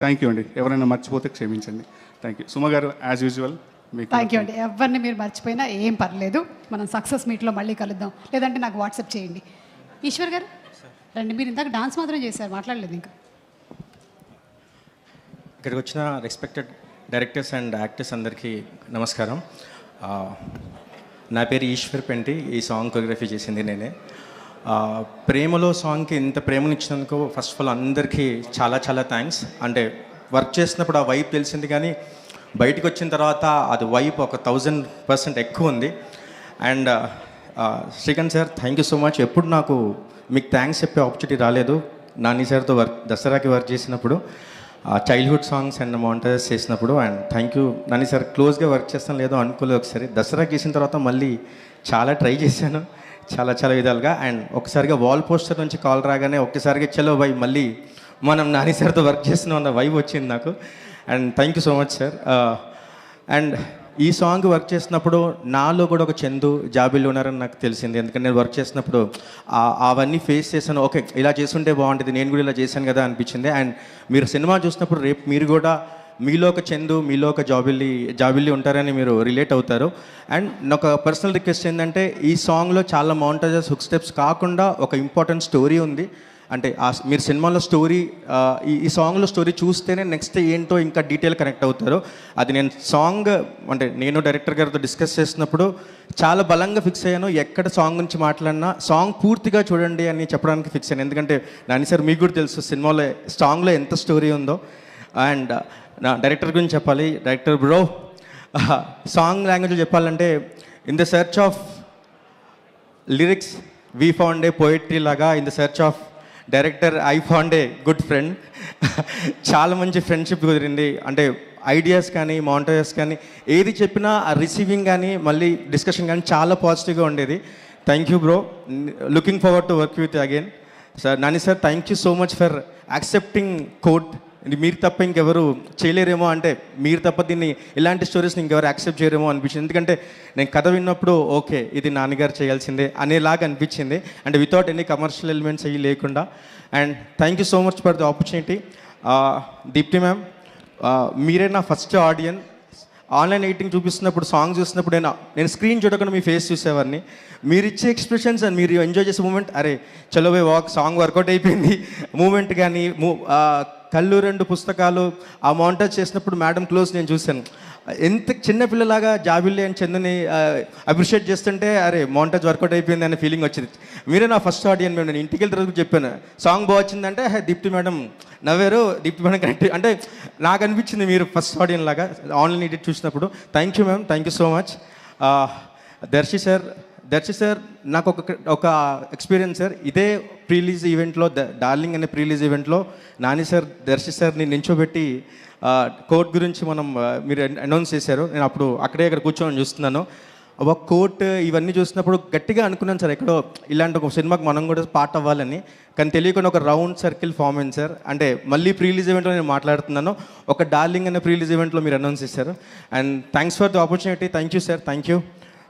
Thank you అండి. ఎవరైనా మర్చిపోతే క్షమించండి. Thank you. సుమ గారు యాజ్ యూజువల్ మీకు థ్యాంక్ యూ అండి. ఎవరిని మీరు మర్చిపోయినా ఏం పర్లేదు, మనం సక్సెస్ మీట్లో మళ్ళీ కలుద్దాం. లేదంటే నాకు వాట్సాప్ చేయండి. ఈశ్వర్ గారు రండి. మీరు ఇందాక డాన్స్ మాత్రం చేశారు, మాట్లాడలేదు ఇంకా. ఇక్కడికి వచ్చిన రెస్పెక్టెడ్ డైరెక్టర్స్ అండ్ యాక్టర్స్ అందరికీ నమస్కారం. నా పేరు ఈశ్వర్ పెంటి. ఈ సాంగ్ కొరియోగ్రఫీ చేసింది నేనే. ప్రేమలో సాంగ్కి ఇంత ప్రేమనిచ్చినందుకు ఫస్ట్ ఆఫ్ ఆల్ అందరికీ చాలా చాలా థ్యాంక్స్. అంటే వర్క్ చేసినప్పుడు ఆ వైబ్ తెలిసింది, కానీ బయటకు వచ్చిన తర్వాత అది వైబ్ ఒక 1000% ఎక్కువ ఉంది. And Srikanth sir, thank you so much. ఎప్పుడు నాకు మీకు థ్యాంక్స్ చెప్పే ఆపర్చునిటీ రాలేదు. నాని సార్తో దసరాకి వర్క్ చేసినప్పుడు, చైల్డ్హుడ్ సాంగ్స్ అండ్ మాంటేజెస్ చేసినప్పుడు. And thank you Nani sir. క్లోజ్గా వర్క్ చేస్తాను లేదో అనుకోలేదు. ఒకసారి దసరాకి చేసిన తర్వాత మళ్ళీ చాలా ట్రై చేశాను, చాలా చాలా విధాలుగా. అండ్ ఒకసారిగా వాల్ పోస్టర్ నుంచి కాల్ రాగానే ఒక్కసారిగా చలో వై మళ్ళీ మనం నాని సార్తో వర్క్ చేస్తున్నాం అన్న వైబ్ వచ్చింది నాకు. And thank you so much sir. And ఈ సాంగ్ వర్క్ చేసినప్పుడు నాలో కూడా ఒక చందు జాబిల్లు ఉన్నారని నాకు తెలిసింది. ఎందుకంటే నేను వర్క్ చేసినప్పుడు అవన్నీ ఫేస్ చేశాను. ఓకే, ఇలా చేస్తుంటే బాగుంటుంది, నేను కూడా ఇలా చేశాను కదా అనిపించింది. అండ్ మీరు సినిమా చూసినప్పుడు రేపు మీరు కూడా మీలో ఒక చందు, మీలో ఒక జాబిల్లి ఉంటారని మీరు రిలేట్ అవుతారు. అండ్ నాకు పర్సనల్ రిక్వెస్ట్ ఏంటంటే, ఈ సాంగ్లో చాలా మౌంటేజెస్, హుక్ స్టెప్స్ కాకుండా ఒక ఇంపార్టెంట్ స్టోరీ ఉంది. అంటే మీరు సినిమాలో స్టోరీ, ఈ సాంగ్లో స్టోరీ చూస్తేనే నెక్స్ట్ ఏంటో ఇంకా డీటెయిల్ కనెక్ట్ అవుతారు. అది నేను సాంగ్ అంటే నేను డైరెక్టర్ గారితో డిస్కస్ చేసినప్పుడు చాలా బలంగా ఫిక్స్ అయ్యాను. ఎక్కడ సాంగ్ గురించి మాట్లాడినా సాంగ్ పూర్తిగా చూడండి అని చెప్పడానికి ఫిక్స్ అయ్యాను. ఎందుకంటే నాని సార్ మీకు కూడా తెలుసు సినిమాలో సాంగ్లో ఎంత స్టోరీ ఉందో. అండ్ నా డైరెక్టర్ గురించి చెప్పాలి. డైరెక్టర్ బ్రో, సాంగ్ లాంగ్వేజ్లో చెప్పాలంటే, in the search of lyrics we found a poetry లాగా, in the search of director I found a good friend. చాలా మంచి ఫ్రెండ్షిప్ కుదిరింది. అంటే ఐడియాస్ కానీ మౌంటేజెస్ కానీ ఏది చెప్పినా ఆ రిసీవింగ్ కానీ మళ్ళీ డిస్కషన్ కానీ చాలా పాజిటివ్గా ఉండేది. Thank you bro. Looking forward to work with again. Sir Nani sir, thank you so much for accepting quote. ఇది మీరు తప్ప ఇంకెవరు చేయలేరేమో, అంటే మీరు తప్ప దీన్ని ఇలాంటి స్టోరీస్ని ఇంకెవరు యాక్సెప్ట్ చేయరేమో అనిపించింది. ఎందుకంటే నేను కథ విన్నప్పుడు ఓకే ఇది నాన్నగారు చేయాల్సిందే అనేలాగా అనిపించింది. అంటే వితౌట్ ఎనీ కమర్షియల్ ఎలిమెంట్స్ అవి లేకుండా. And thank you so much for the opportunity. Deepti ma'am, మీరే నా ఫస్ట్ ఆడియన్స్. ఆన్లైన్ ఎడిటింగ్ చూపిస్తున్నప్పుడు, సాంగ్ చూసినప్పుడు నేను స్క్రీన్ చూడకుండా మీ ఫేస్ చూసేవాడిని. మీరు ఇచ్చే ఎక్స్ప్రెషన్స్ అండ్ మీరు ఎంజాయ్ చేసే మూమెంట్, అరే చలో బై వాక్, సాంగ్ వర్కౌట్ అయిపోయింది మూమెంట్ కానీ, కళ్ళు రెండు పుస్తకాలు ఆ మౌంటేజ్ చేసినప్పుడు మేడం క్లోజ్ నేను చూశాను. ఎంత చిన్నపిల్లలాగా జాబిల్లి అని చందుని అప్రిషియేట్ చేస్తుంటే అరే మౌంటేజ్ వర్కౌట్ అయిపోయింది అనే ఫీలింగ్ వచ్చింది. మీరే నా ఫస్ట్ ఆడియన్. మేము నేను ఇంటికి వెళ్ళి చెప్పాను సాంగ్ బాగా వచ్చిందంటే దీప్తి మేడం నవ్వారు. Deepti madam correct. అంటే నాకు అనిపించింది మీరు ఫస్ట్ ఆడియన్ లాగా ఆన్లైన్ ఎడిట్ చూసినప్పుడు. Thank you ma'am, thank you so much. Darshi sir నాకు ఒక ఎక్స్పీరియన్స్ సార్. ఇదే ప్రీలీజ్ ఈవెంట్లో, డార్లింగ్ అనే ప్రీలీజ్ ఈవెంట్లో నాని సార్ దర్శి సార్ని నించోబెట్టి కోర్ట్ గురించి మీరు అనౌన్స్ చేశారు. నేను అప్పుడు అక్కడ కూర్చొని చూస్తున్నాను. ఒక కోర్ట్ ఇవన్నీ చూసినప్పుడు గట్టిగా అనుకున్నాను సార్, ఎక్కడో ఇలాంటి ఒక సినిమాకి మనం కూడా పార్ట్ అవ్వాలని. కానీ తెలియకుండా ఒక రౌండ్ సర్కిల్ ఫామ్ అయింది సార్. అంటే మళ్ళీ ప్రీలీజ్ ఈవెంట్లో నేను మాట్లాడుతున్నాను, ఒక డార్లింగ్ అనే ప్రీలీజ్ ఈవెంట్లో మీరు అనౌన్స్ చేశారు. And thanks for the opportunity. Thank you sir, thank you.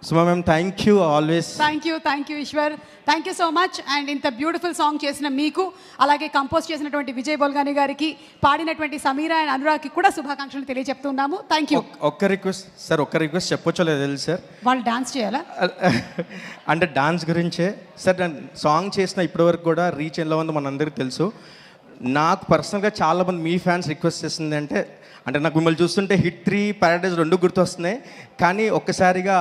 Suma ma'am, thank you always. Thank you Eshwar, thank you so much. And ఇంత బ్యూటిఫుల్ సాంగ్ చేసిన మీకు, అలాగే కంపోజ్ చేసినటువంటి విజయ్ బోల్గాని గారికి, పాడినటువంటి సమీరా అండ్ అనురాగ్కి కూడా శుభాకాంక్షలు తెలియజెప్తున్నాము. Thank you. ఒక్క రిక్వెస్ట్ సార్, ఒక్క రిక్వెస్ట్ చెప్పొచ్చో లేదు తెలుసు సార్. వాళ్ళు డాన్స్ చేయాలా? అంటే డాన్స్ గురించే సార్. నేను సాంగ్ చేసిన ఇప్పటివరకు కూడా రీచ్ ఎలా ఉందో మనందరికీ తెలుసు. నాకు పర్సనల్గా చాలామంది మీ ఫ్యాన్స్ రిక్వెస్ట్ చేస్తుంది అంటే నాకు మిమ్మల్ని చూస్తుంటే హిట్ 3, పారడైజ్ 2 గుర్తొస్తున్నాయి. కానీ ఒక్కసారిగా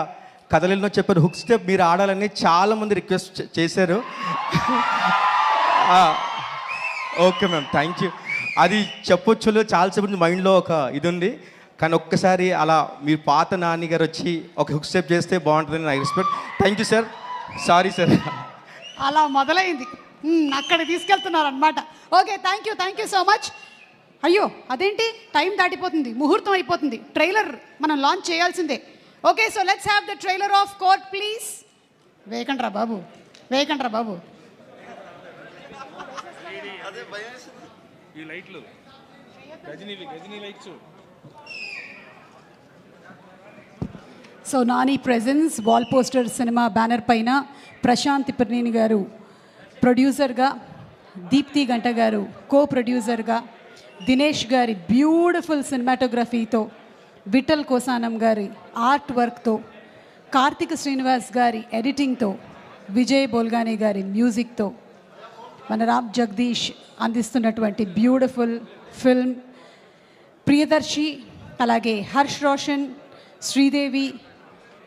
కథలలో చెప్పారు హుక్ స్టెప్ మీరు ఆడాలని చాలామంది రిక్వెస్ట్ చేశారు. Okay ma'am, thank you. అది చెప్పొచ్చు చాలాసేపు మైండ్లో ఒక ఇది ఉంది. కానీ ఒక్కసారి అలా మీరు పాత నాని గారు వచ్చి ఒక హుక్ స్టెప్ చేస్తే బాగుంటుందని నాకు respect. Thank you sir. Sorry sir. అలా మొదలైంది, అక్కడ తీసుకెళ్తున్నారు అనమాట. Okay, thank you so much. అయ్యో అదేంటి, టైం దాటిపోతుంది, ముహూర్తం అయిపోతుంది, ట్రైలర్ మనం లాంచ్ చేయాల్సిందే. Okay, so let's have the trailer of Court please. వేయకండ్రా బాబు. So Nani presence wall poster cinema banner పైన ప్రశాంత్ తిప్పర్నేని గారు ప్రొడ్యూసర్గా, దీప్తి గంట గారు కో ప్రొడ్యూసర్గా, దినేష్ గారి బ్యూటిఫుల్ సినిమాటోగ్రఫీతో, విఠల్ కోసానం గారి ఆర్ట్ వర్క్తో, కార్తిక్ శ్రీనివాస్ గారి ఎడిటింగ్తో, విజయ్ బోల్గానే గారి మ్యూజిక్తో మన రామ్ జగదీష్ అందిస్తున్నటువంటి బ్యూటిఫుల్ ఫిల్మ్, ప్రియదర్శి, అలాగే హర్ష్ రోషన్, శ్రీదేవి,